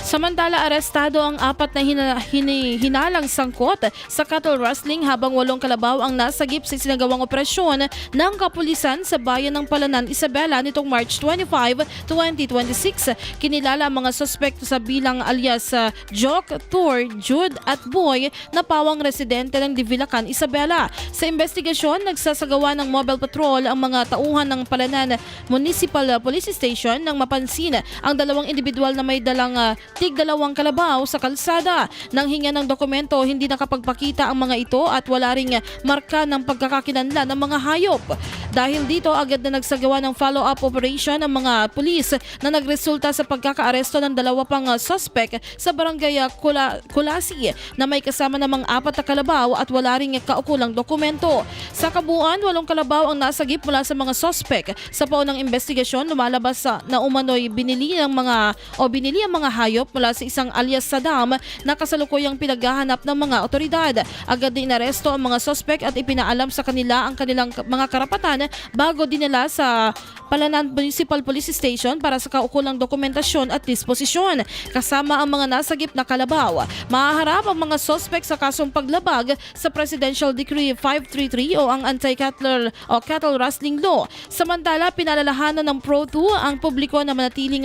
Samantala, arestado ang 4 na hinalang sangkot sa cattle rustling habang 8 kalabaw ang nasagip sa sinagawang operasyon ng kapulisan sa bayan ng Palanan, Isabela nitong March 25, 2026. Kinilala ang mga suspect sa bilang alias Joke, Tour, Jude at Boy na pawang residente ng Divilacan, Isabela. Sa investigasyon, nagsasagawa ng mobile patrol ang mga tauhan ng Palanan Municipal Police Station nang mapansin ang 2 individual na may dalang tig-2 kalabaw sa kalsada. Nang hinga ng dokumento, hindi nakapagpakita ang mga ito at wala ring marka ng pagkakakilanlan ng mga hayop. Dahil dito, agad na nagsagawa ng follow-up operation ang mga pulis na nagresulta sa pagkakaaresto ng 2 pang suspect sa barangay Kulasi na may kasama namang 4 na kalabaw at wala ring kaukulang dokumento. Sa kabuuan, 8 kalabaw ang nasagip mula sa mga suspect. Sa paunang investigasyon, lumalabas na umano'y binili ang mga hayop mula sa isang alias Saddam na kasalukuyang pinaghahanap ng mga otoridad. Agad din inaresto ang mga suspect at ipinaalam sa kanila ang kanilang mga karapatan bago dinala sa Palanan Municipal Police Station para sa kaukulang dokumentasyon at disposisyon. Kasama ang mga nasagip na kalabaw, mahaharap ang mga suspect sa kasong paglabag sa Presidential Decree 533 o ang Anti-Cattle Rustling Law. Samantala, pinalalahanan ng Pro2 ang publiko na manatiling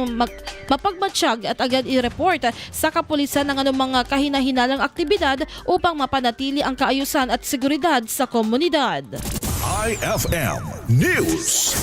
mapagmatsyag at agad i-report sa kapulisan ng anumang kahina-hinalang aktibidad upang mapanatili ang kaayusan at seguridad sa komunidad. IFM News.